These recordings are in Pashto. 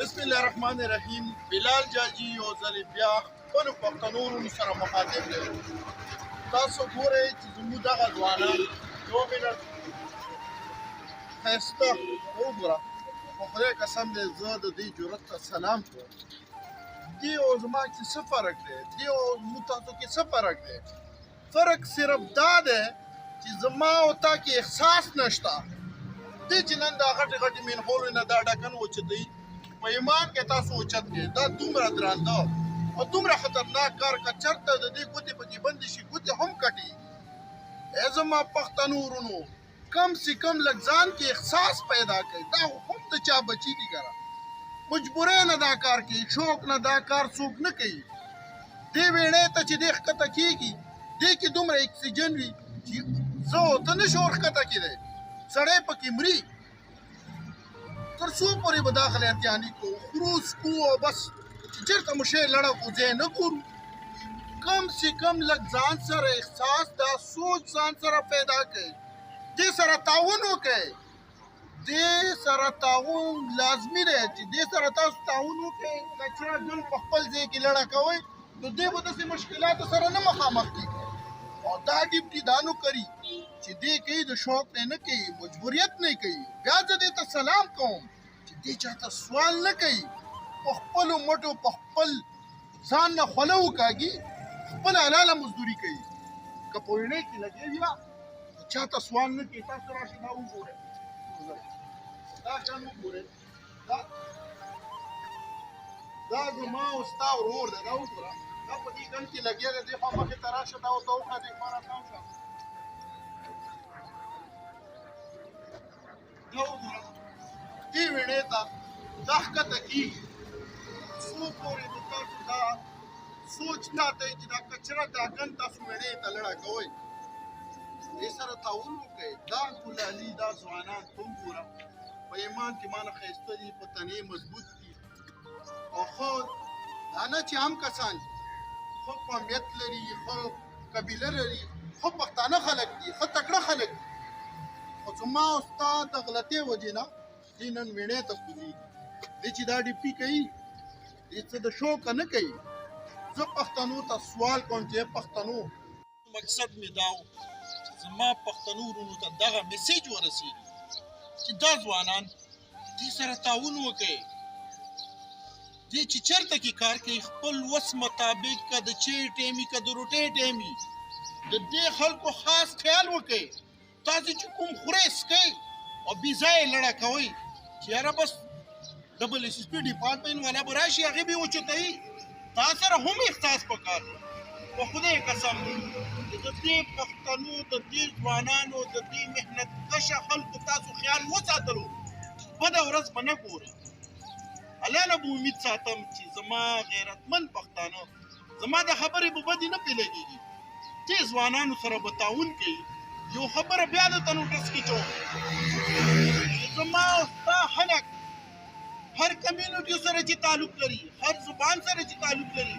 بسم الله الرحمن الرحیم. بلال جاجي یو ځل بیا خپلو پښتنو ورونو سره مخاطب دی. تاسو ګورئ چې زموږ دغه ځوانان یو منټ ښایسته وګوره، په خدای قسم دی زه د دې جرأت ته سلام کوم. دې او زما کې څه فرق دی؟ دې او زموږ تاسو کې څه فرق دی؟ فرق صرف دا دی چې زما او تا کې احساس نشته. دې چې نن دا غټې غټې مینخولو نه دا ډکن اوچتوي، په ایمان کې تاسو اوچت کړئ. دا دومره درانده او دومره خطرناک کار که چېرته د دې ګوتې پکې بندې شي، ګوتې هم کټېږي. ای زما پښتنو ورونو، کم سے کم لږ ځان کې احساس پیدا کړئ. دا هم د چا بچي دي که مجبورۍ نه دا کار کوي، شوق نه دا کار څوک نه کوي. دې ویړۍ ته چې دې ښکته کېږي، دې کې دومره اکسیجن وي چې زه او ته نه شو ورښکته کېدی، سړی پکې مري. تر څو پورې به دا غلیطیانې کوو، خورو څکو او بس چې چېرته مو شی لړه کړو ځای نه ګورو. کم سے کم لږ ځان سره احساس، دا سوچ ځان سره پیدا کړئ. دې سره تعاون وکړئ. دې سره تعاون لازمي دی چې دې سره تاسو تعاون وکړئ. که چېرې ژوند په خپل ځای کې لړه کوئ نو دې به داسې مشکلاتو سره نه مخامخ کېږئ. او دا ډیوټي دا نوکري چې دې کوي د شوق نه نه کوي، مجبوریت نه کوي. بیا زه دې ته سلام کوم چې دې چاته سوال نه کوي، په خپلو مټو په خپل ځان نه خوله وکاږي، خپله حلاله مزدوري کوي. که په ویڼۍ کې لګېږي چاته سوال نه کوي. تاسو راشئ دا وګورئ، دا شان وګورئ، دا زما او ستا ورور دی. دا وګوره، دا په دې ګن کې لګېږي. دې خوا مخې ته راشه، دا ورته وکړه، دې خوا راته وکړه. دا وګوره، دې ویڼې ته دا ښکته کېږي. څو پورې د تاسو دا سوچ ساتئ چې دا کچره دا ګن تاسو ویڼې ته لړه کوئ. دې سره تعاون وکړئ. دا ګلالي، دا ځوانان ته وګوره، په ایمان کې مانه ښایسته دي، په تنې مضبوط دي، او ښه دا نه چې عام کسان دي، ښه قومیت لري، ښه قبیله لري، ښه پښتانه خلک دي، ښه تکړه خلک دي. خو زما او ستا د غلطۍ وجې نه دې نن ویڼې ته کوزېږي. دې چې دا ډیپټي کوي، دې څه د شوقه نه کوي. زه پښتنو ته سوال کوم چې پښتنو، مقصد مې دا و چې زما پښتنو ورونو ته دغه میسیج ورسېږي چې دا ځوانان دې سره تعاون وکړي. دې چې چېرته کې کار کوي، خپل وس مطابق، که د چای ټایم وي که د روټۍ ټایم وي، د دې خلکو خاص خیال وکړئ. تاسې چې کوم خورئ څکئ او بې ځایه لړه کوئ چې یاره بس ډبل ایس ایس پي ډپارټمنټ والا به راشي، هغې به یې وچتوي. تا سره هم احساس پکار دی. په خدای قسم چې د دې پښتنو، د دې ځوانانو، د دې محنت کشه خلکو تاسو خیال وساتلو، بده ورځ به نه ګورئ. الله نه به امید ساتم چې زما غیرتمند پښتانه، زما د خبرې به بدې نه پرې لګېږي. دې ځوانانو سره به تعاون کوي. یو خبره بیا درته نوټس کې چوم چې زما او ستا خلک هر کمیونټي سره چې تعلق لري، هر زبان سره چې تعلق لري،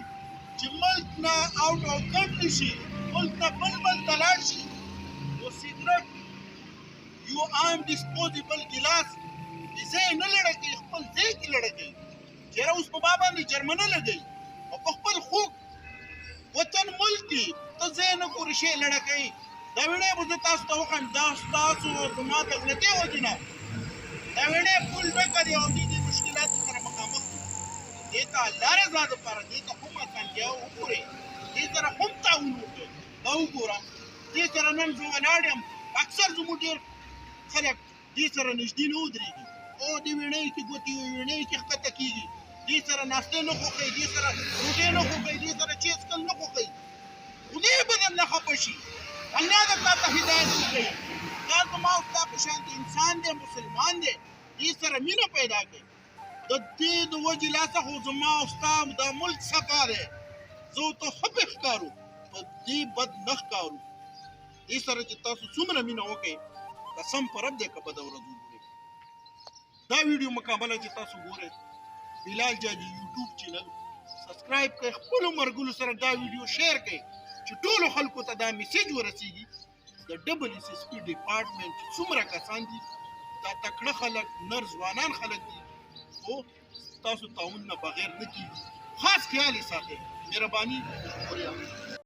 چې ملک نه آوټ آف کنټري شي، ملک نه بل ملک ته لاړ شي، یو سګرټ، یو عام ډسپوزیبل ګیلاس بې ځایه نه لړه کوي، خپل ځای کې لړه کوي. چېرې اوس په ما باندې جرمنه لګوي او په خپل خوږ وطن ملک کې ته ځای نه ګورې شی لړه کوي. دا ویډیو به زه تاسو ته وښیم، دا ستاسو زما د غلطۍ وجې نه دا ویډیو پول نه کړي او دې مشکلاتو سره مخامخ دي. دې ته الله رضا دپاره دې ته هم اسانتیا وګورئ، دې سره هم تعاون وکړئ. دا وګوره، دې سره نن زه ولاړ یم، اکثر زموږ ډېر خلک دې سره نږدې نه ودرېږي. او دې ویڼۍ کې ګوتې ویڼۍ کې ښکته کېږي، دې سره ناستې نه خوښوي، دې سره روټۍ نه خوښوي، دې سره چای څښل نه خوښوي. خدای به درنه خفه شي. الله دې تا ته هدایت وکړي. دا زما او ستا په شانتې انسان دی، مسلمان دی. دې سره مینه پیدا کړئ. د دې د وجې لاسه خو زما او ستا دا ملک صفا دی. زه ورته ښه پې ښکارو، په دې بد نه ښکارو. دې سره چې تاسو څومره مینه وکړئ، قسم په رب دی که بده ورځ وګورئ. دا ویډیو مکمله چې تاسو ګورئ، بلال جاجي یوټیوب چینل سبسکرایب کړئ، خپلو ملګرو سره دا ویډیو شیر کړئ چې ټولو خلکو ته دا میسیج ورسېږي. د ډبل ایس ایس پي ډپارټمنټ څومره کسان دي، دا تکړه خلک، نر ځوانان خلک دي، خو ستاسو تعاون نه بغیر نه کیږي. خاص خیال یې ساتئ. مهرباني.